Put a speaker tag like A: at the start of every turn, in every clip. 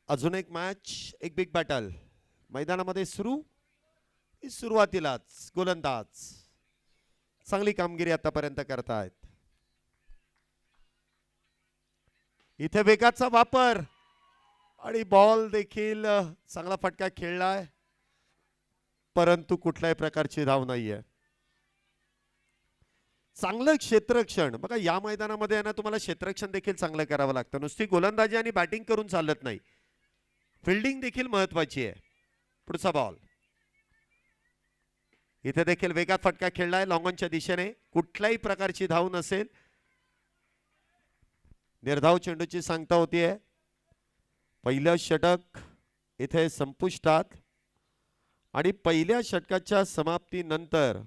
A: अजून एक मॅच, एक बिग बॅटल मैदानामध्ये सुरू. सुरुवातीलाच गोलंदाज चांगली कामगिरी आतापर्यंत करतायत. इथे वेगाचा वापर आणि बॉल देखील चांगला फटका खेळलाय, परंतु कुठल्याही प्रकारची धाव नाहीये. चांगलं क्षेत्ररक्षण बघा, या मैदानामध्ये आहे ना तुम्हाला क्षेत्ररक्षण देखील चांगलं करावं लागतं. नुसती गोलंदाजी आणि बॅटिंग करून चालत नाही, फिल्डिंग देखील महत्वाची आहे. पुढचा बॉल इथे देखील वेगात फटका खेळलाय लॉंग ऑनच्या दिशेने, कुठल्याही प्रकारची धाव नसेल. निर्धाव चेंडूची सांगता होतीये. पहिलं षटक इथे संपुष्टात आणि पहिल्या षटकाच्या समाप्तीनंतर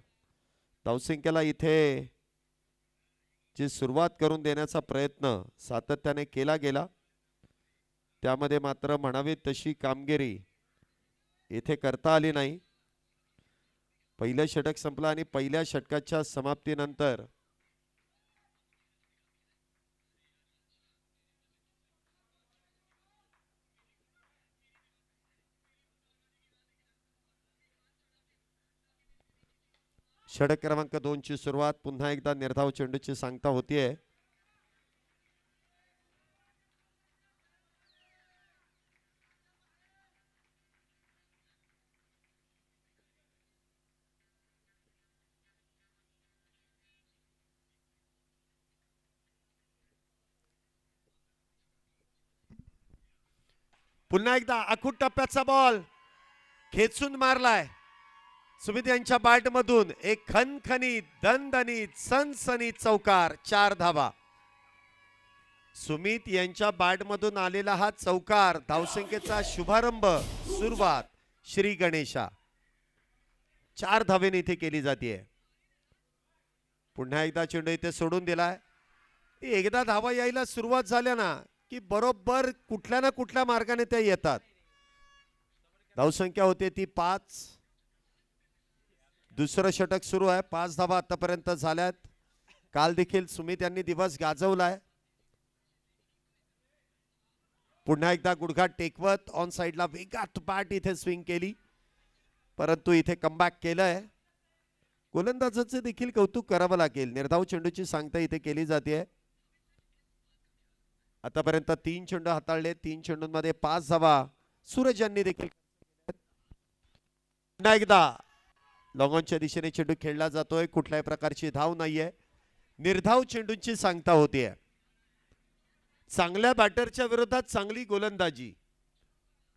A: धावसंख्येला इथे जी सुरुवात करून देण्याचा प्रयत्न सातत्याने केला गेला, त्यामध्ये मात्र म्हणावी तशी कामगिरी इथे करता आली नाही. पहिलं षटक संपलं आणि पहिल्या षटकाच्या समाप्तीनंतर षटक क्रमांक 2 ची सुरुवात. पुन्हा एकदा निर्धाव चेंडूची सांगता होतीये. पुन्हा एकदा आखूट टप्प्याचा बॉल खेचून मारलाय. सुमित यांच्या बॅट मधून एक खणखणीत दणदणीत सनसनीत चौकार, 4 धावा. सुमित यांच्या बॅट मधून आलेला हा चौकार धावसंख्येचा शुभारंभ, सुरुवात श्री गणेशा. 4 धावेने इथे केली जाते. पुन्हा एकदा चेंडू इथे सोडून दिलाय. एकदा धावा यायला सुरुवात झाल्या ना की बरोबर कुठल्या ना कुठल्या मार्गाने त्या येतात. धावसंख्या होते ती 5. दुसरं षटक सुरू आहे. 5 धावा आतापर्यंत झाल्यात. काल देखील सुमित यांनी दिवस गाजवलाय. पुन्हा एकदा गुडघा टेकवत ऑन साइडला वेगात बॅट इथे स्विंग केली, परंतु इथे कमबॅक केलंय. गोलंदाजाचे देखील कौतुक करावं लागेल. निर्धाव चेंडूची सांगता इथे केली जाते. आतापर्यंत 3 चेंडू हाताळले, 3 चेंडूंमध्ये 5 धावा सूरज यांनी देखील. पुन्हा एकदा लॉंगॉनच्या दिशेने चेंडू खेळला जातोय, कुठल्याही प्रकारची धाव नाहीये. निर्धाव चेंडूंची सांगता होतीये. चांगल्या बॅटरच्या विरोधात चांगली गोलंदाजी,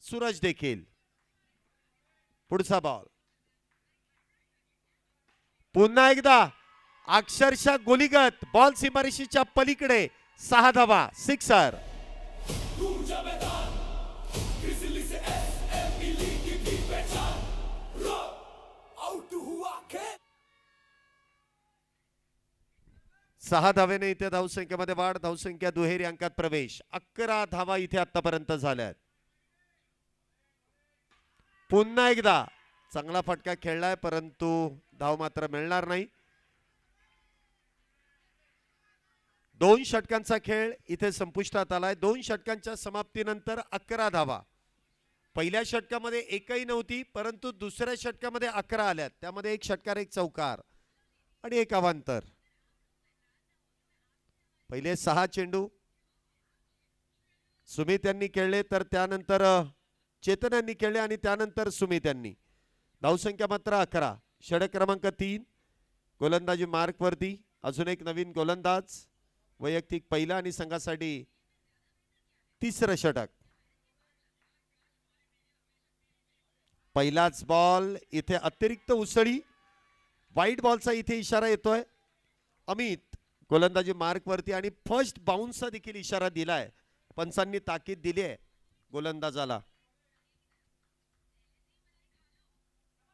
A: सूरज देखील. पुढचा बॉल पुन्हा एकदा अक्षरशः गोलीगत बॉल सीमारेषेच्या पलीकडे. 6 धावा, सिक्सर. 6 धावेने इथे धावसंख्येमध्ये वाढ, धावसंख्या दुहेरी अंकात प्रवेश. 11 धावा इथे आतापर्यंत झाल्यात. पुन्हा एकदा चांगला फटका खेळलाय परंतु धाव मात्र मिळणार नाही. 2 षटकांचा खेळ इथे संपुष्टात आलाय. 2 षटकांच्या समाप्तीनंतर 11 धावा. पहिल्या षटकामध्ये एकही नव्हती परंतु दुसऱ्या षटकामध्ये 11 आल्यात. त्यामध्ये 1 षटकार 1 चौकार आणि 1 अवांतर. पहिले 6 चेंडू सुमित यांनी खेळले, तर त्यानंतर चेतन यांनी खेळले आणि त्यानंतर सुमित यांनी. धावसंख्या मात्र 11. षटक क्रमांक 3 गोलंदाजी मार्क वरती. अजून एक नवीन गोलंदाज, वैयक्तिक पहिला आणि संघासाठी 3रं षटक. पहिलाच बॉल इथे अतिरिक्त उसळी, वाईट बॉलचा इथे इशारा येतोय. अमित गोलंदाजी मार्क वरती आणि फर्स्ट बाउन्सचा देखील इशारा दिलाय. पंचांनी ताकीद दिली आहे गोलंदाजाला.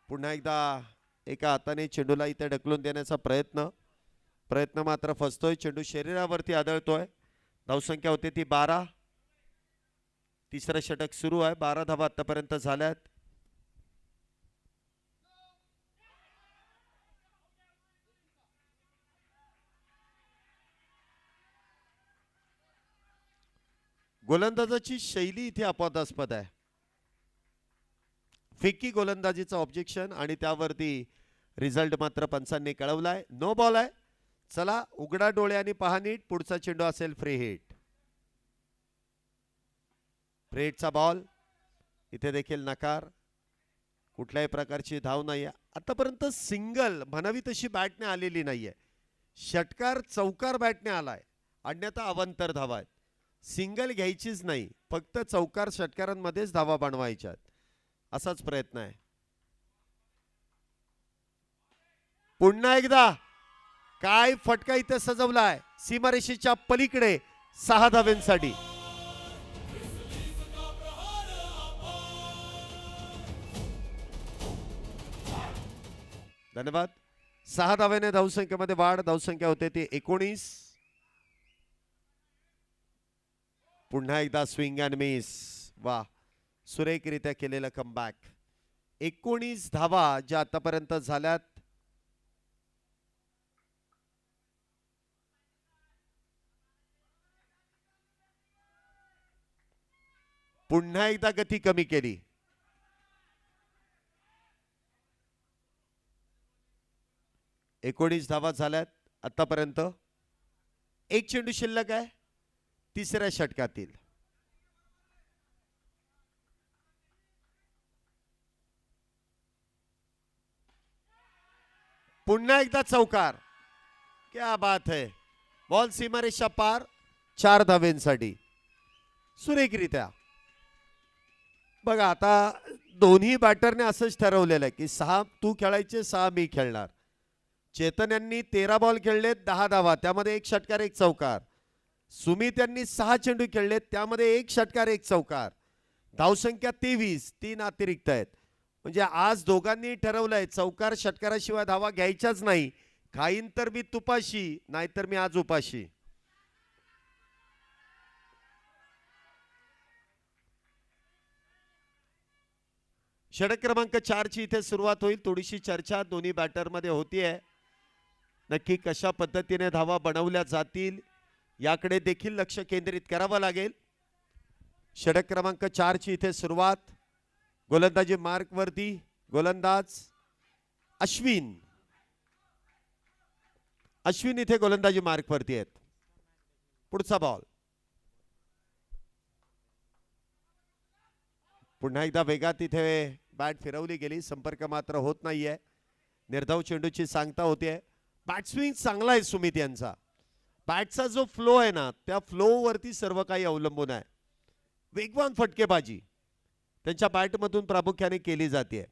A: पुन्हा एकदा एका हाताने चेंडूला इथे ढकलून देण्याचा प्रयत्न मात्र फसतोय. चेंडू शरीरावरती आदळतोय. धावसंख्या होते ती 12. 3रं षटक सुरू आहे. 12 धावा आतापर्यंत झाल्यात. गोलंदाजाची शैली इथे अपवादास्पद आहे. फिक्की गोलंदाजीचा ऑब्जेक्शन आणि त्यावरती रिझल्ट मात्र पंचांनी कळवलाय. नो बॉल आहे. चला उघडा डोळ्यांनी पहा नीट. पुढचा चेंडू असेल फ्री हिट. फ्री हिटचा बॉल इथे देखील नकार. कुठल्याही प्रकारची धाव नाहीये. आतापर्यंत सिंगल म्हणावी तशी बॅटने आलेली नाहीये. षटकार चौकार बॅटने आलाय, अन्यथा अवांतर धावा आहेत. सिंगल घ्यायचीच नाही, फक्त चौकार षटकारांमध्येच धावा बनवायच्यात, असाच प्रयत्न आहे. पुन्हा एकदा काय फटका इथे सजवलाय सीमारेषेच्या पलीकडे 6 धावेंसाठी. धन्यवाद. 6 धावेने धावसंख्येमध्ये वाढ. धावसंख्या होते ती 19. पुन्हा एकदा स्विंग अँड मिस. वा, सुरेखरित्या केलेला कमबॅक. 19 धावा ज्या आतापर्यंत झाल्यात. पुन्हा एकदा गती कमी केली. एकोणीस धावा झाल्यात आतापर्यंत. 1 चेंडू शिल्लक आहे 3ऱ्या षटकातील. पुन्हा एकदा चौकार. क्या बात है. बॉल सीमारेषा पार. 4 धावेंसाठी सुरेखरित्या. बघा आता दोन्ही बॅटरने असंच ठरवलेलं आहे की 6 तू खेळायचे 6 मी खेळणार. चेतन यांनी 13 बॉल खेळलेत, 10 धावा, त्यामध्ये 1 षटकार 1 चौकार. सुमित यांनी 6 चेंडू खेळलेत, त्यामध्ये 1 षटकार 1 चौकार. धावसंख्या 23, 3 अतिरिक्त आहेत. म्हणजे आज दोघांनी ठरवलंय चौकार षटकाराशिवाय धावा घ्यायच्याच नाही. खाईन तर मी तुपाशी, नाहीतर मी आज उपाशी. षटक क्रमांक 4 ची इथे सुरुवात होईल. थोडीशी चर्चा दोन्ही बॅटर मध्ये होतीये. नक्की कशा पद्धतीने धावा बनवल्या जातील याकडे देखील लक्ष केंद्रित करावं लागेल. षटक क्रमांक 4 ची इथे सुरुवात. गोलंदाजी मार्क वरती. गोलंदाज अश्विन. अश्विन इथे गोलंदाजी मार्क वरती आहेत. पुढचा बॉल. पुन्हा एकदा वेगात इथे बॅट फिरवली गेली. संपर्क मात्र होत नाहीये. निर्धाव चेंडूची सांगता होते. बॅट स्विंग चांगला आहे सुमित यांचा. बॅटचा जो फ्लो आहे ना, त्या फ्लो वरती सर्व काही अवलंबून आहे. वेगवान फटकेबाजी त्यांच्या बॅटमधून प्रामुख्याने केली जाते.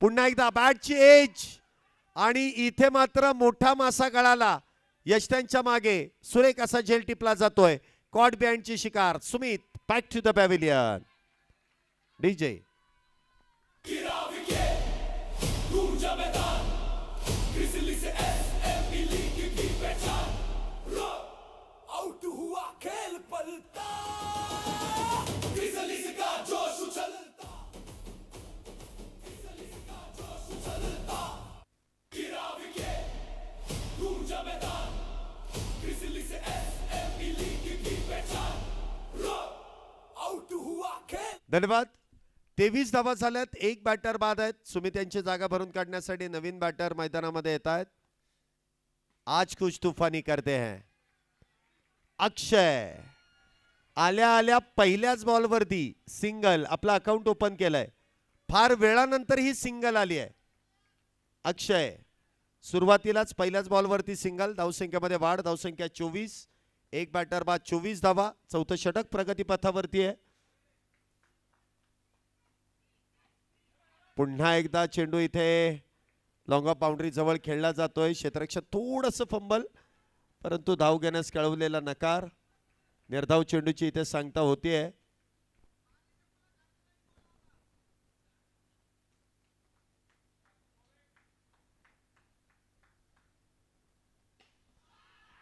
A: पुन्हा एकदा बॅटची एज आणि इथे मात्र मोठा मासा गळाला. यष्टांच्या मागे सुरेख असा झेल टिपला जातोय. कॉट बिहाइंडची शिकार. Sumit back to the pavilion. DJ. धन्यवाद. 23 धावा झाल्यात. एक बॅटर बाद आहेत. सुमित यांची जागा भरून काढण्यासाठी नवीन बॅटर मैदानामध्ये येत आहेत. आज कुछ तूफानी करते हैं. अक्षय आल्या आल्या पहिल्याच बॉलवरती सिंगल आपला अकाउंट ओपन केलंय. फार वेळानंतर ही सिंगल आली आहे. अक्षय सुरुवातीलाच पहिल्याच बॉलवरती सिंगल. धावसंख्येमध्ये वाढ. धावसंख्या 24. एक बॅटर बाद 24 धावा. चौथं षटक प्रगतीपथावरती आहे. पुन्हा एकदा चेंडू इथे लॉंग ऑफ बाउंड्री जवळ खेळला जातोय. क्षेत्ररक्षक थोडंसं फंबल, परंतु धाव घेण्यास कळवलेला नकार. निर्धाव चेंडूची इथे सांगता होतीये.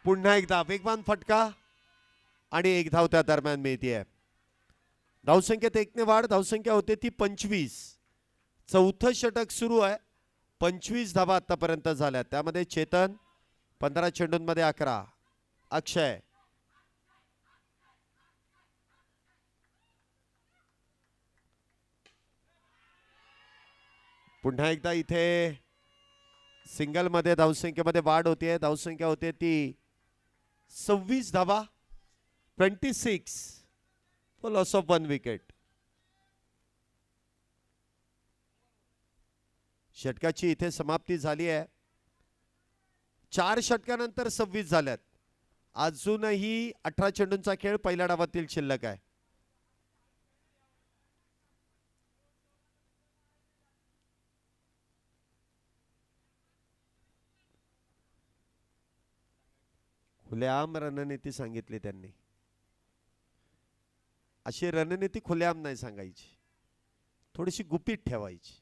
A: पुन्हा एकदा वेगवान फटका आणि एक धाव त्या दरम्यान मिळतीये. धावसंख्येत 1 ने वाढ. धावसंख्या होते ती 25. चौथं षटक सुरू आहे. 25 धावा आतापर्यंत झाल्या. त्यामध्ये चेतन 15 चेंडूंमध्ये 11. अक्षय पुन्हा एकदा इथे सिंगल मध्ये धावसंख्येमध्ये वाढ होतीये. धावसंख्या होते ती 26 धावा. 26 फॉर लॉस ऑफ 1 विकेट. षटकाची इथे समाप्ती झाली आहे. 4 षटकानंतर 26 झाल्यात. अजूनही 18 चेंडूंचा खेळ पहिल्या डावातील शिल्लक आहे. खुलेआम रणनीती सांगितली त्यांनी. अशी रणनीती खुलेआम नाही सांगायची, थोडीशी गुपित ठेवायची.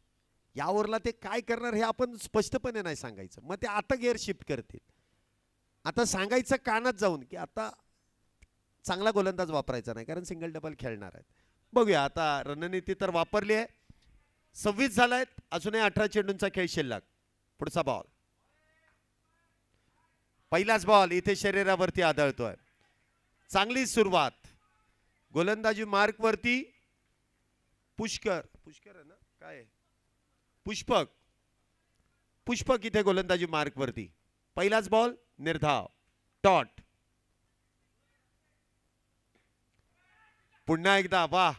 A: यावरला ते काय करणार हे आपण स्पष्टपणे नाही सांगायचं. मग ते आता गिअर शिफ्ट करतील. आता सांगायचं कानात जाऊन की आता चांगला गोलंदाज वापरायचा नाही, कारण सिंगल डबल खेळणार आहेत. बघूया आता रणनीती तर वापरली आहे. 26 झालायत. अजूनही 18 चेंडूंचा खेळ शिल्लक. पुढचा बॉल. पहिलाच बॉल इथे शरीरावरती आदळतोय. चांगली सुरुवात. गोलंदाजी मार्क वरती पुष्कर आहे ना, काय पुष्पक. पुष्पक इथे गोलंदाजी मार्क वरती. पहिलाच बॉल निर्धाव. डॉट. पुन्हा एकदा वाह.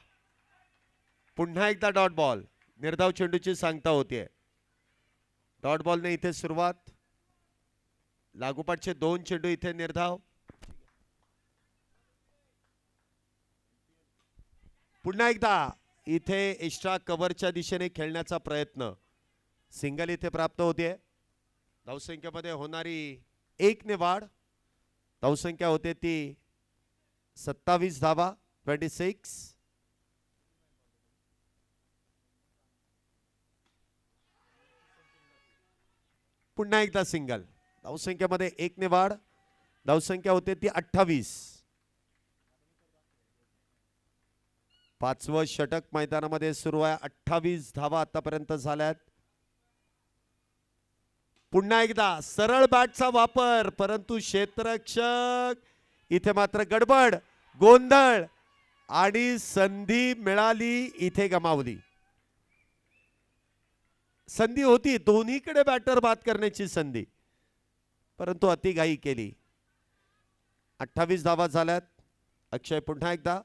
A: पुन्हा एकदा डॉट बॉल. निर्धाव चेंडूची सांगता होतीये. डॉट बॉलने इथे सुरुवात. लागोपाठचे 2 चेंडू इथे निर्धाव. पुन्हा एकदा इथे एक्स्ट्रा कव्हरच्या दिशेने खेळण्याचा प्रयत्न. सिंगल इथे प्राप्त होते. धावसंख्येमध्ये होणारी 1 ने वाढ. धावसंख्या होते ती 27 धावा. 26. पुन्हा एकदा सिंगल. धावसंख्येमध्ये 1 ने वाढ. धावसंख्या होते ती 28. 5वं षटक मैदानामध्ये सुरू आहे. 28 धावा आतापर्यंत झाल्यात. पुन्हा एकदा सरळ बॅटचा वापर, परंतु क्षेत्ररक्षक इथे मात्र गडबड, गोंधळ आणि संधी मिळाली इथे गमावली. संधी होती दोन्हीकडे बॅटर बाद करण्याची संधी, परंतु अतिघाई केली. 28 धावा झाल्यात. अक्षय पुन्हा एकदा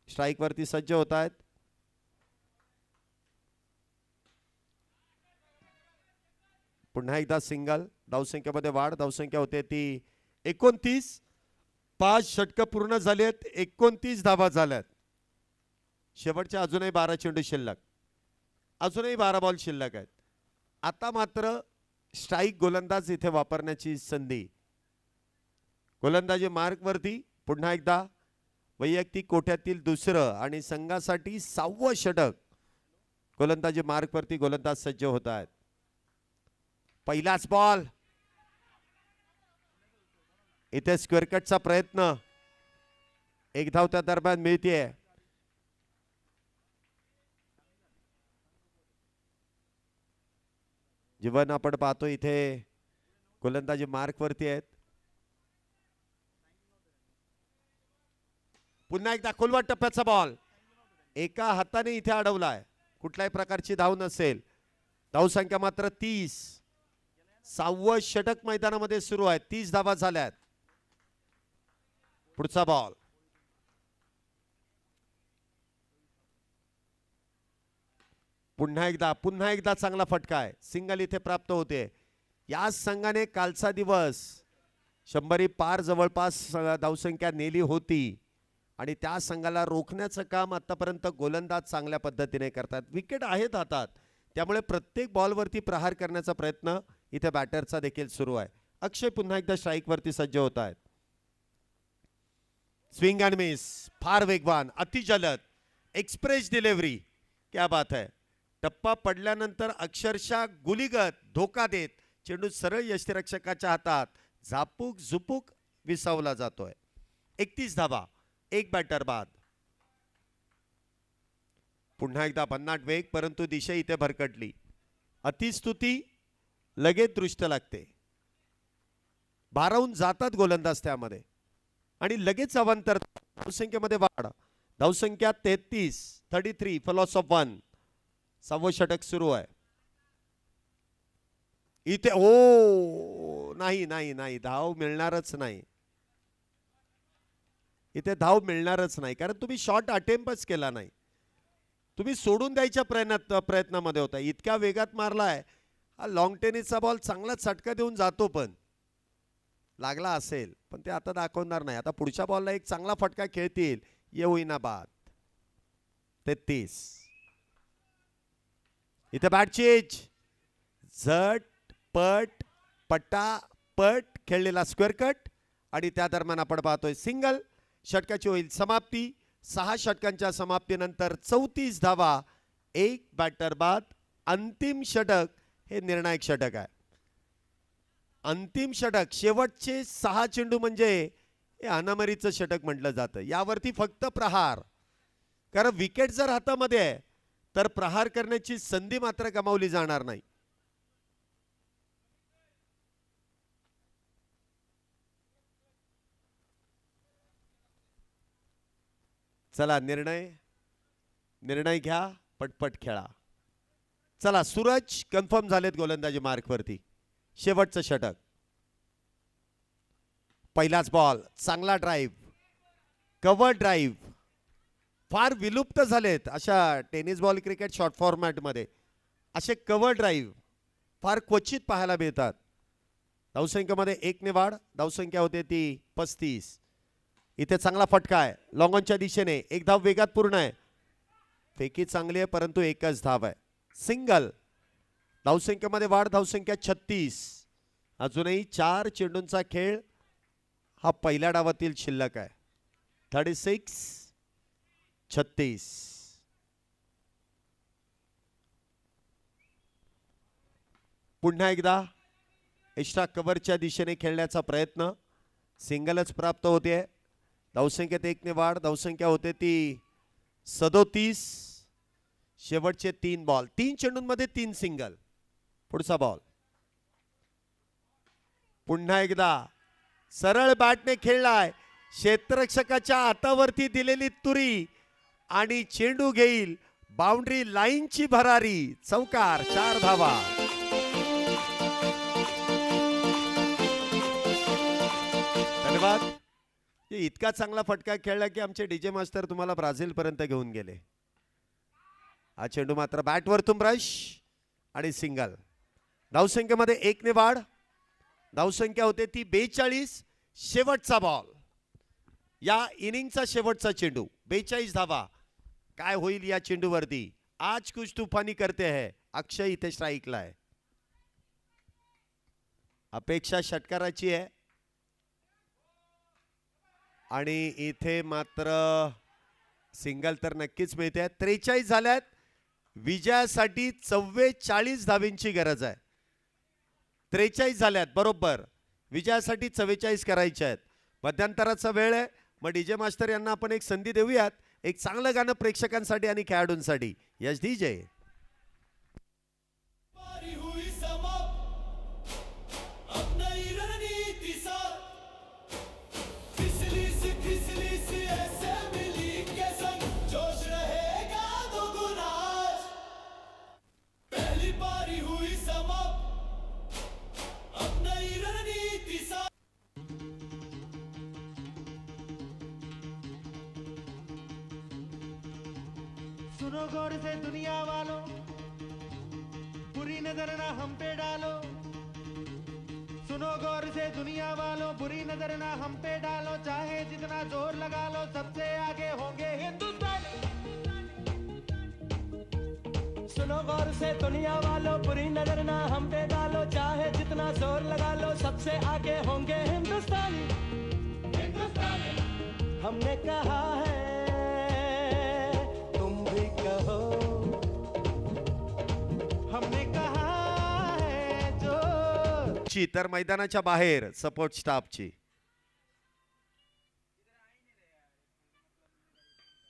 A: स्ट्राइक वरती सज्ज होत आहेत. पुन्हा एकदा सिंगल. धावसंख्येमध्ये वाढ. धावसंख्या होते ती 29. 5 षटक पूर्ण झालेत. 29 धावा झाल्यात. शेवटच्या अजूनही 12 चेंडू शिल्लक. अजूनही 12 बॉल शिल्लक आहेत. आता मात्र स्ट्राइक गोलंदाज इथे वापरण्याची संधी. गोलंदाजी मार्क वरती. पुन्हा एकदा वैयक्तिक कोट्यातील दुसरं आणि संघासाठी 6वं षटक. गोलंदाजी मार्क वरती गोलंदाज सज्ज होत आहेत. पहिलाच बॉल. इथे स्क्वेअर कटचा प्रयत्न. 1 धाव त्या दरम्यान मिळतीये. जीवन आपण पाहतो इथे गोलंदाजी मार्क वरती आहेत. पुन्हा एकदा खोलवर टप्प्याचा बॉल. एका हाताने इथे अडवलाय, कुठल्याही प्रकारची धाव नसेल. धावसंख्या मात्र 30. 6वं षटक मैदानामध्ये सुरू आहे. 30 धावा झाल्यात. पुढचा बॉल. पुन्हा एकदा चांगला फटका आहे. सिंगल इथे प्राप्त होते. या संघाने कालचा दिवस 100 पार जवळपास धावसंख्या नेली होती आणि त्या संघाला रोखण्याचं काम आतापर्यंत गोलंदाज चांगल्या पद्धतीने करतात. विकेट आहेत हातात, त्यामुळे प्रत्येक बॉलवरती प्रहार करण्याचा प्रयत्न इथे बॅटरचा देखील सुरू आहे. अक्षय पुन्हा एकदा स्ट्राईक वरती सज्ज होत आहेत. स्विंग अँड मिस, फार वेगवान, अति जलद, एक्सप्रेस डिलिव्हरी. क्या बात है. टप्पा पडल्यानंतर अक्षरशः गुलीगत धोका देत चेंडू सरळ यष्टिरक्षकाच्या हातात झापूक झुपूक विसावला जातोय. 31 धावा, एक बॅटर बाद. पुन्हा एकदा भन्नाट वेग, परंतु दिशा इथे भरकटली. अतिस्तुती लगेच दृष्ट लागते. भारावून जातात गोलंदाज त्यामध्ये आणि लगेच अवांतर. धावसंख्येमध्ये वाढ. धावसंख्या 33 फॉलोअर्स ऑफ 1. 6वं षटक सुरू आहे. इथे ओ नाही, धाव मिळणारच नाही. इथे धाव मिळणारच नाही, कारण तुम्ही शॉट अटेम्प्टच केला नाही. तुम्ही सोडून द्यायच्या प्रयत्नामध्ये होता. इतक्या वेगात मारलाय. हा लॉंग टेनिसचा बॉल चांगला चटका देऊन जातो, पण लागला असेल, पण ते आता दाखवणार नाही. आता पुढच्या बॉलला एक चांगला फटका खेळतील. ये होईना बाद. 33. इथे बॅट चेंज. झटपट पटापट खेळलेला स्क्वेअर कट आणि त्या दरम्यान आपण पाहतोय सिंगल. षटकाची होईल समाप्ती. 6 षटकांच्या समाप्तीनंतर 34 धावा, एक बॅटर बाद. अंतिम षटक हे निर्णायक षटक आहे. अंतिम षटक, शेवटचे 6 चेंडू म्हणजे हे अनामरीचं षटक म्हटलं जातं. यावरती फक्त प्रहार, कारण विकेट जर हातामध्ये आहे तर प्रहार करण्याची संधी मात्र गमावली जाणार नाही. चला निर्णय घ्या, पटपट खेळा. चला, सूरज कन्फर्म झालेत गोलंदाजी मार्कवरती. शेवटचं षटक. पहिलाच बॉल, चांगला ड्राईव्ह, कव्हर ड्राईव्ह. फार विलुप्त झालेत अशा टेनिस बॉल क्रिकेट शॉर्ट फॉर्मॅटमध्ये असे कव्हर ड्राईव्ह फार क्वचित पाहायला मिळतात. धावसंख्येमध्ये 1 ने वाढ. धावसंख्या होते ती 35. इथे चांगला फटका आहे लॉंग ऑनच्या दिशेने. एक धाव वेगात पूर्ण आहे. फेकी चांगली आहे, परंतु एकच धाव आहे. सिंगल. धावसंख्येमध्ये वाढ. धावसंख्या 36. अजूनही 4 चेंडूंचा खेळ हा पहिल्या डावातील शिल्लक आहे. 36. पुन्हा एकदा एक्स्ट्रा कव्हरच्या दिशेने खेळण्याचा प्रयत्न. सिंगलच प्राप्त होते. धावसंख्येत 1 ने वाढ. धावसंख्या होते ती 37. शेवटचे 3 बॉल, 3 चेंडूंमध्ये 3 सिंगल. पुढचा बॉल. पुन्हा एकदा सरळ बॅटने खेळलाय. क्षेत्ररक्षकाच्या हातावरती दिलेली तुरी आणि चेंडू घेईल बाउंड्री लाईनची भरारी. चौकार. 4 धावा. धन्यवाद. इतका चांगला फटका खेळला की आमचे डीजे मास्टर तुम्हाला ब्राझील पर्यंत घेऊन गेले. हा चेंडू मात्र बॅटवरतून ब्रश आणि सिंगल. धावसंख्येमध्ये 1 ने वाढ. धावसंख्या होते ती 42. शेवटचा बॉल, या इनिंगचा शेवटचा चेंडू. 42 धावा. काय होईल या चेंडूवरती? आज कुछ तूफानी करते हैं. अक्षय इथे स्ट्राईकला आहे. अपेक्षा षटकाराची आहे आणि इथे मात्र सिंगल तर नक्कीच मिळते. 43 झाल्यात. विजयासाठी 44 धावींची गरज आहे. 43 झाल्यात बरोबर. विजयासाठी 44 करायचे आहेत. मध्यंतराचा वेळ आहे. मग डीजे मास्टर यांना आपण एक संधी देऊयात. एक चांगलं गाणं प्रेक्षकांसाठी आणि खेळाडूंसाठी. यश डीजे.
B: सुनो गौर से दुनिया वालों, बुरी नजर ना हम पे डालो। सुनो गौर से दुनिया वालों, बुरी नजर ना हम पे डालो। चाहे जितना जोर लगा लो, सबसे आगे होंगे हिंदुस्तानी। सुनो गौर से दुनिया वालों, बुरी नजर ना हम पे डालो। चाहे जितना जोर लगा लो, सबसे आगे होंगे हिंदुस्तानी। हमने कहा है, तुम भी कहो। हमने कहा है जो
A: ची तर मैदानाच्या बाहेर सपोर्ट स्टाफची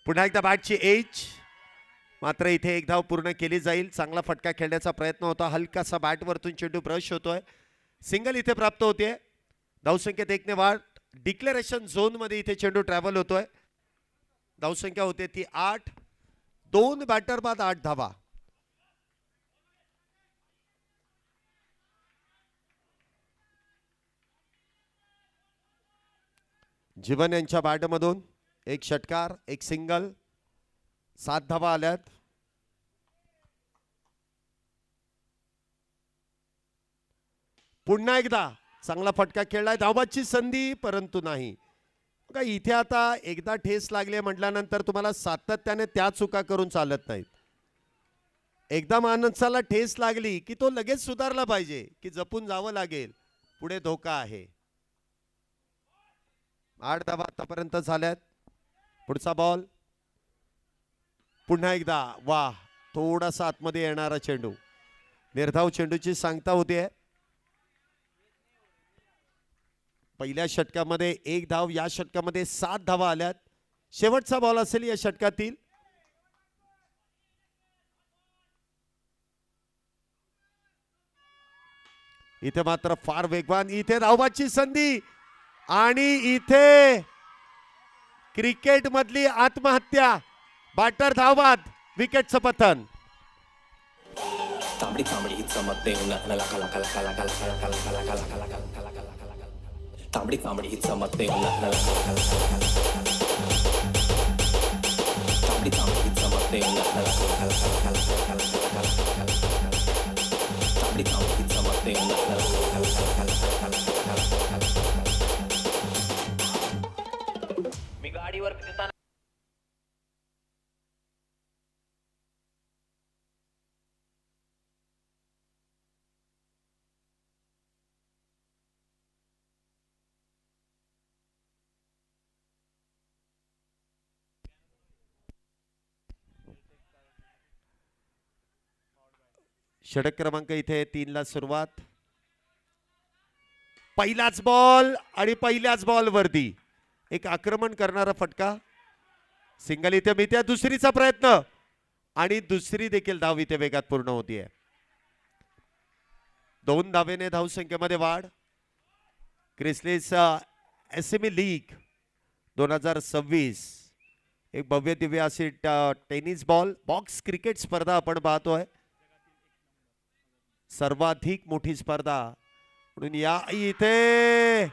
A: पुन्हा एकदा बॅटची एज, मात्र इथे एक धाव पूर्ण केली जाईल. चांगला फटका खेळण्याचा प्रयत्न होता. हलकासा बॅट वरतून चेंडू ब्रश होतोय. सिंगल इथे प्राप्त होते. धावसंख्येत 1 ने वाढ. डिक्लेरेशन झोन मध्ये इथे चेंडू ट्रॅव्हल होतोय. धावसंख्या होते ती 8. 2 बॅटर बाद 8 धावा. जीवन यांच्या बॅटमधून एक षटकार, एक सिंगल, 7 धावा आल्यात. पुन्हा एकदा चांगला फटका खेळलाय. धावाची संधी परंतु नाही. बघा इथे आता एकदा ठेस लागले म्हटल्यानंतर तुम्हाला सातत्याने त्या चुका करून चालत नाहीत. एकदा माणसाला ठेस लागली की तो लगेच सुधारला पाहिजे, की जपून जावं लागेल, पुढे धोका आहे. 8 धावा आतापर्यंत झाल्यात. पुढचा बॉल पुन्हा एकदा, वाह, थोडासा आतमध्ये येणारा चेंडू. निर्धाव चेंडूची सांगता होते. पहिल्या षटकामध्ये 1 धाव, या षटकामध्ये 7 धावा आल्यात. शेवटचा बॉल असेल या षटकातील. इथे मात्र फार वेगवान, इथे धावाची संधी आणि इथे क्रिकेट मधली आत्महत्या. बॅटर धावबाद, विकेटचं पतन.
C: तांबडी तांबडी ही चमकते उन्हात लका लका लका लका लका लका लका लका लका लका लका लका लका. तांबडी तांबडी ही चमकते उन्हात लका लका लका लका. तांबडी तांबडी ही चमकते उन्हात लका लका लका लका लका लका. तांबडी तांबडी ही चमकते उन्हात लका लका लका लका. मी गाडीवर फिरताना
A: षटक क्रमांक इथे 3 ला सुरुवात. पहिलाच बॉल आणि पहिल्याच बॉल वरती एक आक्रमण करणारा फटका. सिंगल इथे मिळते. दुसरीचा प्रयत्न आणि दुसरी देखील धाव इथे वेगात पूर्ण होतीये. 2 धावेने धावसंख्येमध्ये वाढ. क्रिसलेस एसएमई लीग 2026 एक भव्य दिव्य अशी टेनिस बॉल बॉक्स क्रिकेट स्पर्धा आपण पाहतोय. सर्वाधिक मोठी स्पर्धा म्हणून या इथे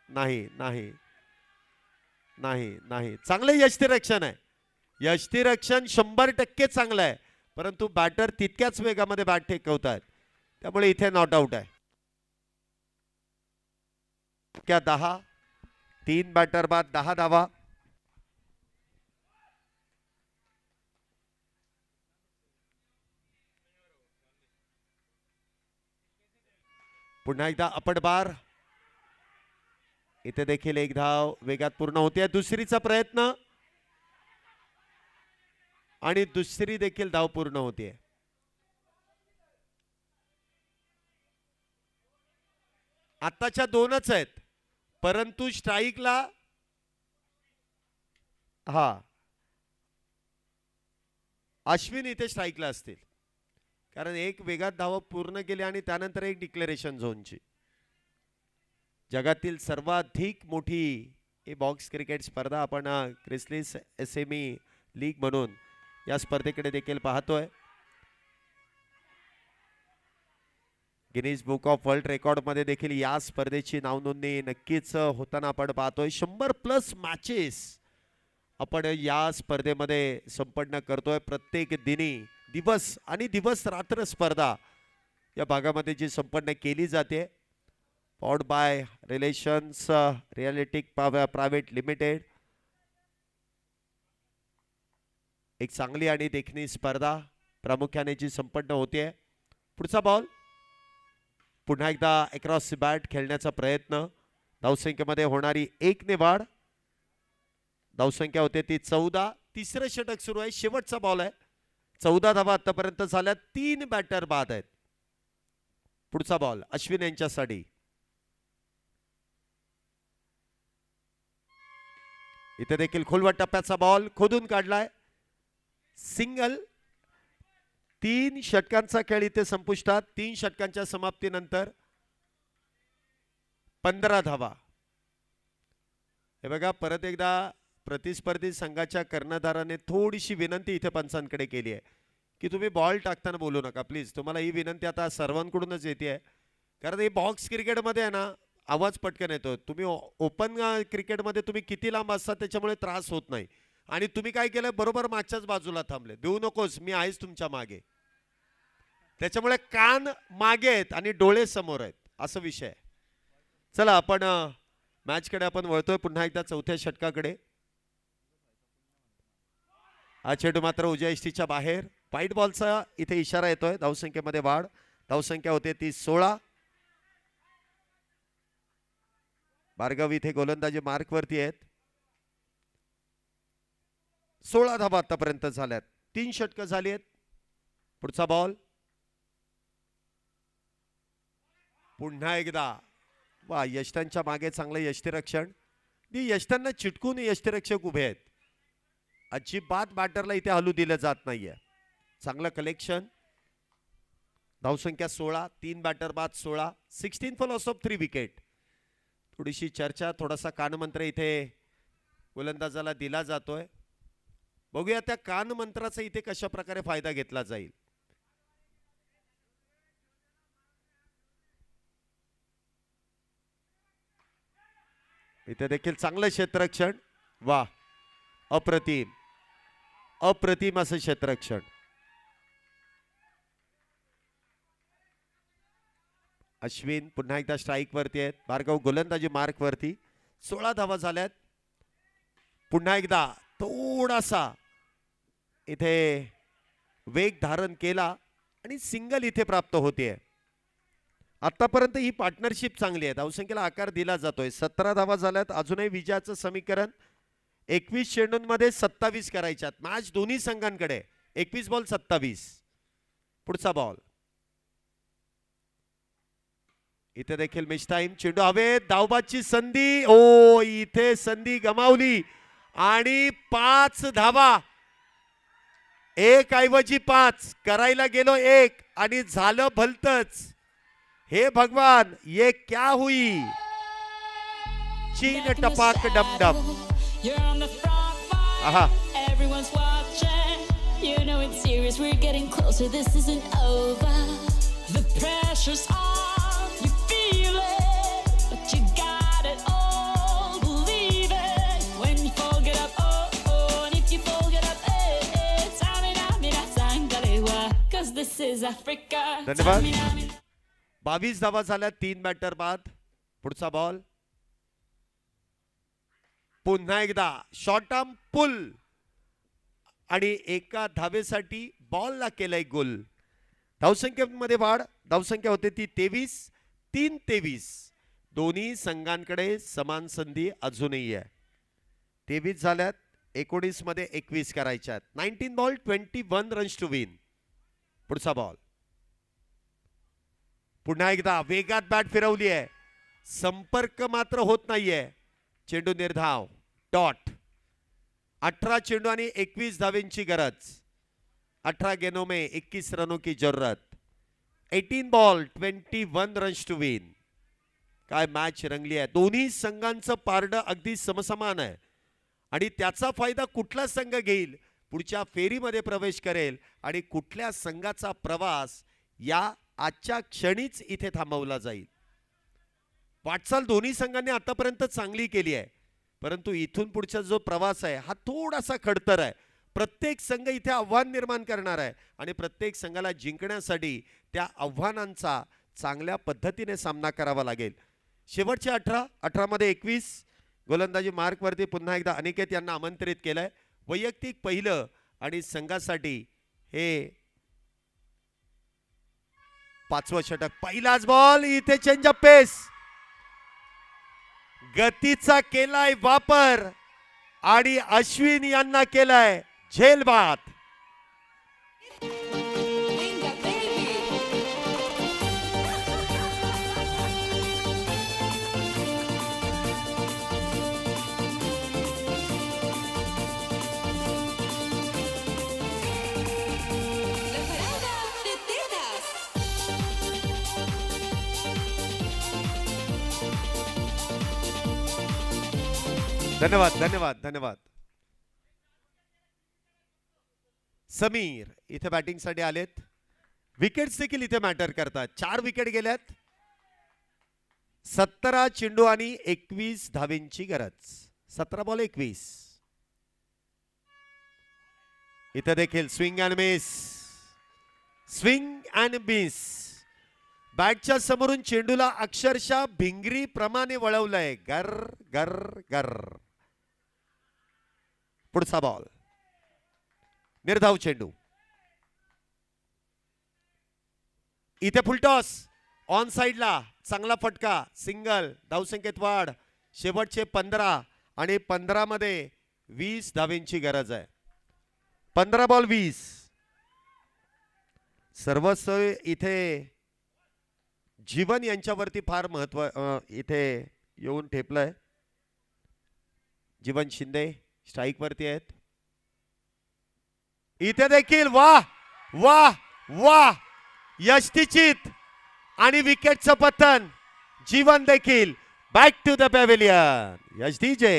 A: नाही नाही नाही नाही. चांगलं यष्टिरक्षण आहे. यष्टिरक्षण 100% चांगलं आहे, परंतु बॅटर तितक्याच वेगामध्ये बॅट टेकवतात, त्यामुळे इथे नॉट आउट आहे. 10 3 बॅटर बाद 10 धावा. पुन्हा एकदा अपड बार. इथे देखील एक धाव वेगात पूर्ण होते. दुसरीचा प्रयत्न आणि दुसरी देखील धाव पूर्ण होते. आताच्या 2च आहेत, परंतु स्ट्राईकला अश्विन इथे स्ट्राईकला असतील, कारण एक वेगात धाव पूर्ण केली आणि त्यानंतर एक डिक्लेरेशन झोनची. जगातील सर्वाधिक मोठी ही बॉक्स क्रिकेट स्पर्धा आपण क्रिसलेस एसएमई लीग म्हणून या स्पर्धेकडे देखील पाहतोय. Guinness book of world record मध्ये देखील या स्पर्धेची नाव नोंदणी नक्कीच होताना आपण पाहतोय. 100+ मॅचेस आपण या स्पर्धेमध्ये संपन्न करतोय. प्रत्येक दिवस आणि दिवस रात्र स्पर्धा या भागामध्ये जी संपन्न केली जाते. Powered by relations realistic private limited. एक चांगली आणि देखणी स्पर्धा प्रामुख्याने जी संपन्न होते. पुढचा बॉल पुन्हा एकदा अक्रॉस बॅट खेळण्याचा प्रयत्न. धावसंख्येमध्ये होणारी 1 ने वाढ. धावसंख्या होते ती 14. तिसरं षटक सुरू आहे. शेवटचा बॉल आहे. 14 धावा आतापर्यंत झाल्या. 3 बॅटर बाद आहेत. पुढचा बॉल अश्विन यांच्यासाठी. इथे देखील खोलवट टप्प्याचा बॉल खोदून काढलाय. सिंगल. 3 षटकांचा खेळ इथे संपुष्टात. 3 षटकांच्या समाप्तीनंतर 15 धावा. हे बघा परत एकदा प्रतिस्पर्धी संघाच्या कर्णधाराने थोडीशी विनंती इथे पंचांकडे केली आहे की तुम्ही बॉल टाकताना बोलू नका प्लीज. तुम्हाला ही विनंती आता सर्वांकडूनच येते. कारण हे बॉक्स क्रिकेटमध्ये आहे ना आवाज पटकन येतो. तुम्ही ओपन क्रिकेटमध्ये तुम्ही किती लांब असता त्याच्यामुळे त्रास होत नाही. आणि तुम्ही काय केलं बरोबर मागच्याच बाजूला थांबले. देऊ नकोस मी आहेच तुमच्या मागे. त्याच्यामुळे कान मागे आहेत आणि डोळे समोर आहेत असं विषय. चला आपण मॅचकडे आपण वळतोय पुन्हा एकदा चौथ्या षटकाकडे. हा चेंडू मात्र उजव्या इष्टीच्या बाहेर. व्हाईट बॉलचा इथे इशारा येतोय. धावसंख्येमध्ये वाढ. धावसंख्या होते ती 16. भार्गव इथे गोलंदाजी मार्क वरती आहेत. 16 धावा आतापर्यंत झाल्यात. 3 षटकं झाली आहेत. पुढचा बॉल पुन्हा एकदा. वा यष्टांच्या मागे चांगलं यष्टीरक्षण. यष्टांना चिटकून यष्टीरक्षक उभे आहेत. अजिबात बॅटरला इथे हलू दिलं जात नाहीये. चांगलं कलेक्शन. धावसंख्या 16. 3 बॅटर बाद 16. 16 फॉर लॉस ऑफ 3 विकेट. थोडीशी चर्चा थोडासा कानमंत्र इथे गोलंदाजाला दिला जातोय. बघूया त्या कानमंत्राचा इथे कशा प्रकारे फायदा घेतला जाईल. इथे देखील चांगलं क्षेत्ररक्षण. वा अप्रतिम अप्रतिम असं क्षेत्ररक्षण. अश्विन पुन्हा एकदा स्ट्राईक वरती आहेत. भार्गव गोलंदाजी मार्क वरती. 16 धावा झाल्यात. पुन्हा एकदा थोडासा इथे वेग धारण केला आणि सिंगल इथे प्राप्त होते. आतापर्यंत ही पार्टनरशिप चांगली आहे. धावसंख्येला आकार दिला जातोय. 17 धावा झाल्यात. अजूनही विजयाचं समीकरण 21 चेंडूंमध्ये 27 करायच्यात. मॅच दोन्ही संघांकडे. 21 बॉल 27. पुढचा बॉल इथे देखील मिस टाइम. चेंडू हवेत. धावबाची संधी. ओ इथे संधी गमावली आणि 5 धावा. 1 ऐवजी 5 करायला गेलो 1 आणि झालं भलतच. हे भगवान ये क्या हुई. चीन टपाक डमडम. आहा
D: Everyone's watching. You know it's serious. We're getting closer. This isn't over. The pressure's on. You feel it, but you got it all. Believe it. When you fall, get up. Oh oh. And if you fall, get up. Eh. Tamina mina sangalewa. 'Cause this is Africa.
A: धन्यवाद.
D: Tamina mina.
A: 22 धावा झाल्या. 3 batter बाद. पुढचा ball पुन्हा एकदा short arm pull आणि एका धावेसाठी बॉलला केलाय गोल. धावसंख्येमध्ये वाढ. धावसंख्या होते ती 23. 3-23. दोन्ही संघांकडे समान संधी अजूनही आहे. 23 झाल्यात. 19 मध्ये 21 करायच्यात. 19 बॉल 21 रन्स टू विन. पुढचा बॉल पुन्हा एकदा वेगात बॅट फिरवली आहे. संपर्क मात्र होत नाहीये. चेंडू निर्धाव. डॉट. 18 चेंडू आणि 21 धावेंची गरज. 18 गेंदों में 21 रनों की जरूरत. 18 बॉल 21 रन्स टू विन. काय मॅच रंगली आहे. दोन्ही संघांचं पारडं अगदी समसमान आहे आणि त्याचा फायदा कुठला संघ घेईल, पुढच्या फेरीमध्ये प्रवेश करेल आणि कुठल्या संघाचा प्रवास या आजच्या क्षणीच इथे थांबवला जाईल. वाटचाल दोन्ही संघांनी आतापर्यंत चांगली केली आहे, परंतु इथून पुढचा जो प्रवास आहे हा थोडासा खडतर आहे. प्रत्येक संघ इथे आव्हान निर्माण करणार आहे आणि प्रत्येक संघाला जिंकण्यासाठी त्या आव्हानांचा चांगल्या पद्धतीने सामना करावा लागेल. शेवटचे 18 मध्ये 21 गोलंदाजी मार्कवरती पुन्हा एकदा अनिकेत यांना आमंत्रित केलंय. वैयक्तिक पहिलं आणि संघासाठी हे 5वं षटक. पहिलाच बॉल, इथे चेंज अप पेस, गतीचा केलाय वापर आणि अश्विन यांना केलाय झेलबाद. धन्यवाद धन्यवाद धन्यवाद. समीर इथे बॅटिंग साठी आलेत. विकेट्स देखील इथे मॅटर करतात. 4 विकेट गेल्यात. 17 चेंडू आणि 21 धावेंची गरज. 17 बॉल 21. इथे देखील swing and miss, swing and miss. बॅटच्या समोरून चेंडूला अक्षरशः भिंगरी प्रमाणे वळवलंय. गर गर गर. पुढचा बॉल, निर्धाव चेंडू. इथे फुलटॉस ऑन साइडला, चांगला फटका, सिंगल. धावसंख्येत वाढ. शेवटचे 15 आणि 15 मध्ये 20 धावेंची गरज आहे. 15 बॉल 20. सर्वस्व इथे जीवन यांच्यावरती फार महत्व इथे येऊन ठेपलंय. जीवन शिंदे स्ट्राइक वरती आहेत. इथे देखील वाह वाह वाह, यष्टीचित आणि विकेटचं पतन. जीवन देखील बॅक टू द पॅव्हिलियन. यशडीजे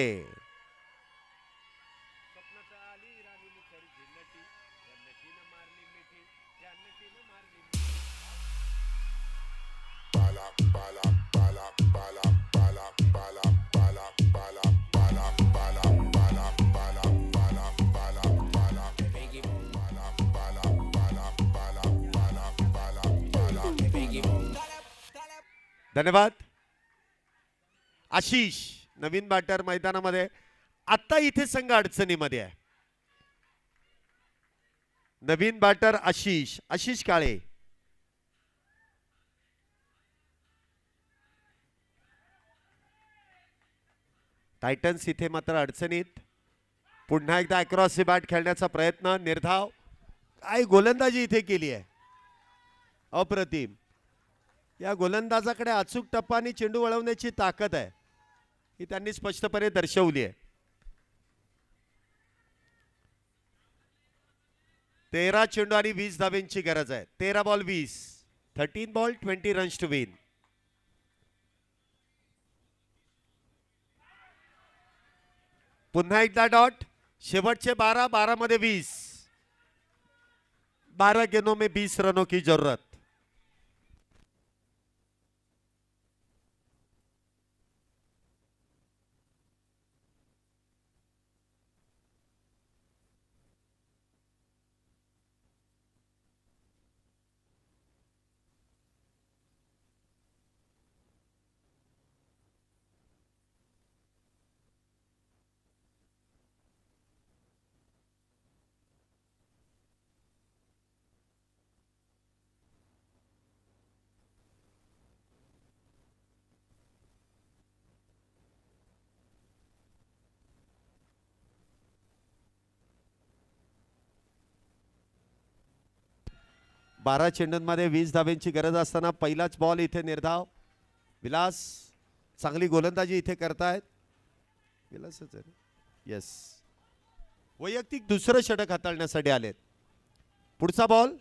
A: धन्यवाद. आशिष नवीन बॅटर मैदानामध्ये. आता इथे संघ अडचणीमध्ये आहे. नवीन बॅटर आशिष, आशिष काळे. टायटन्स इथे मात्र अडचणीत. पुन्हा एकदा अक्रॉस बॅट खेळण्याचा प्रयत्न. निर्धाव. काय गोलंदाजी इथे केली आहे, अप्रतिम. या गोलंदाजाकडे अचूक टप्पा आणि चेंडू वळवण्याची ताकद आहे, ही त्यांनी स्पष्टपणे दर्शवली आहे. 13 चेंडू आणि 20 धावेंची गरज आहे. 13 ball 20. 13 ball 20 runs to win. पुन्हा एकदा डॉट. शेवटचे 12 मध्ये 20. 12 गेंदों में 20 रनों की जरूरत. बारा चेंडूंमध्ये 20 धावेंची गरज असताना पहिलाच बॉल इथे निर्धाव. विलास चांगली गोलंदाजी इथे करतायत. विलासच आहे. येस, वैयक्तिक दुसरं षटक हाताळण्यासाठी आलेत. पुढचा बॉल.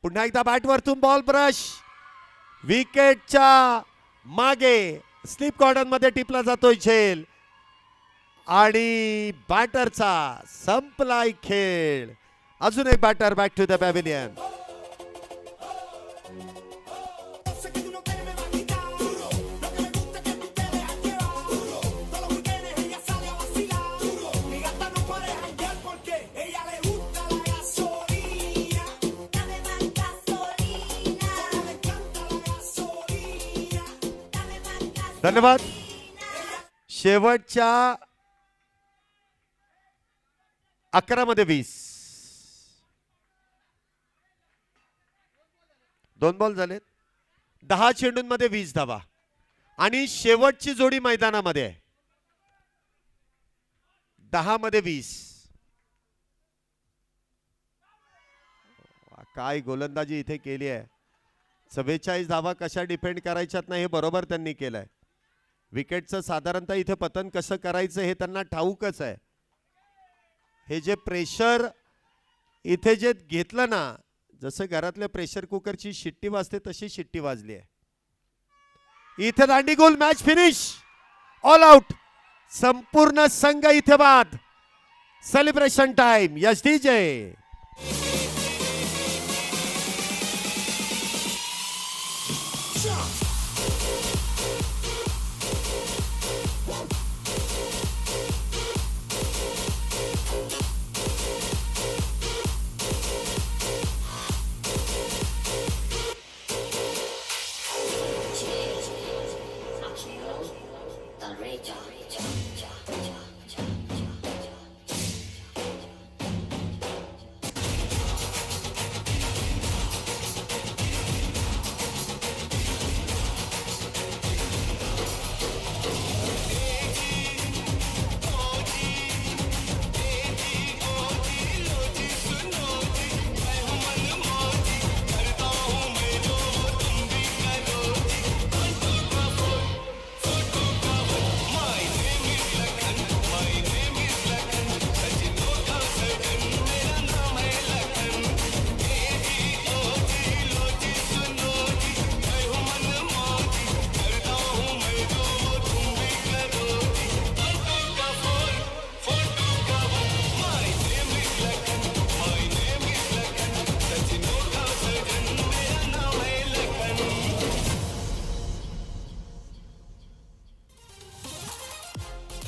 A: पुन्हा एकदा बॅट वरतून बॉल ब्रश. विकेटच्या मागे स्लिप कॉर्डर मध्ये टिपला जातोय झेल आणि बॅटरचा संपलाय खेळ. अजून एक batter back to the pavilion. धन्यवाद. शेवटच्या 11 मध्ये 20. 2 बॉल झालेत. 10 चेंडूंमध्ये 20 धावा आणि शेवटची जोडी मैदानामध्ये आहे. 10 मध्ये 20. काय गोलंदाजी इथे केली आहे. 44 धावा कशा डिफेंड करायच्यात नाही हे बरोबर त्यांनी केलंय. विकेटचं साधारणतः इथे पतन कसं करायचं हे त्यांना ठाऊकच आहे. हे जे प्रेशर इथे जे घेतलं ना, जसं घरातल्या प्रेशर कुकरची शिट्टी वाजते तशी शिट्टी वाजली आहे. इथे दांडी गोल. Match finish. All out. संपूर्ण संघ इथे बाद. Celebration time. Yes DJ.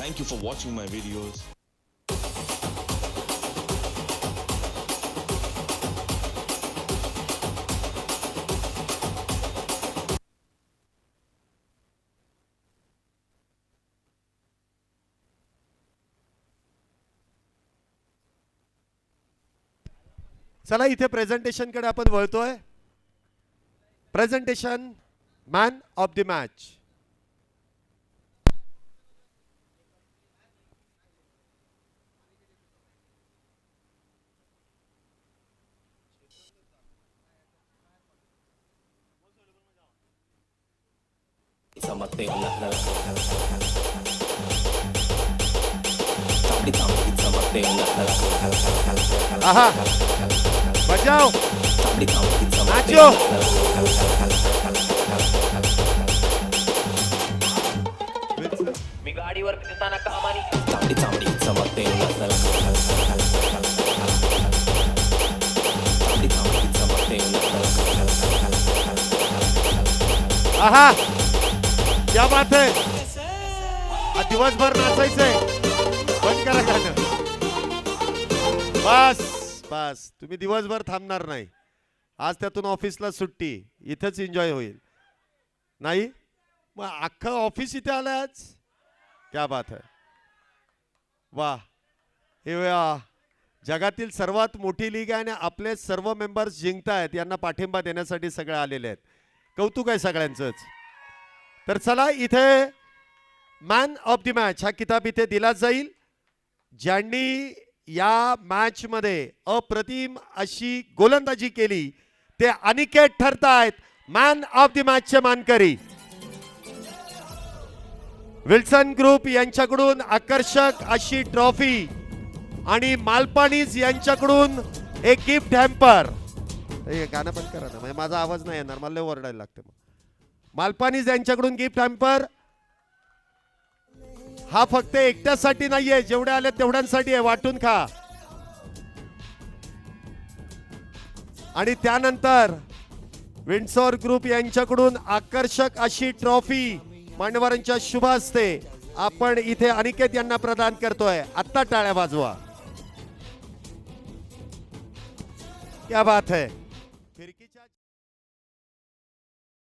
E: Thank you for watching my videos.
A: चला इथे प्रेझेंटेशन कडे आपण वळतोय. Presentation man of the match.
C: Something something
A: आहा बजाओ नाचो.
C: मी गाडीवर फिरताना कामानी चांबडी चांबडी चमकते चांबडी चांबडी चमकते.
A: आहा क्या बात है. दिवसभर नाचायचंय. बंद करा गाणं. बस बस तुम्ही दिवसभर थांबणार नाही. आज त्यातून ऑफिसला सुट्टी. इथेच एन्जॉय होईल नाही. मग अख्खं ऑफिस इथे आलंय आज. क्या बात है. वा. हे जगातील सर्वात मोठी लीग आहे आणि आपले सर्व मेंबर्स जिंकतायत. यांना पाठिंबा देण्यासाठी सगळे आलेले आहेत. कौतुक आहे सगळ्यांचंच. तर चला इथे मॅन ऑफ द मॅच हा किताब इथे दिला जाईल. ज्यांनी या मॅच मध्ये अप्रतिम अशी गोलंदाजी केली ते अनिकेत ठरतायत मॅन ऑफ द मॅच चे मानकरी. विल्सन ग्रुप यांच्याकडून आकर्षक अशी ट्रॉफी आणि मालपानीज यांच्याकडून एक गिफ्ट हॅम्पर. हे गाणं पण करा ना, म्हणजे माझा आवाज नाही येणार. मला ओरडायला लागतं. मालपानीज यांच्याकडून गिफ्ट हॅम्पर. हा फक्त एकट्यासाठी नाहीये. जेवढे आले तेवढ्यांसाठी आहे. वाटून खा. आणि त्यानंतर विंडसॉर ग्रुप यांच्याकडून आकर्षक अशी ट्रॉफी मान्यवरांच्या शुभ हस्ते आपण इथे अनिकेत यांना प्रदान करतोय. आत्ता टाळ्या वाजवा. क्या बात है.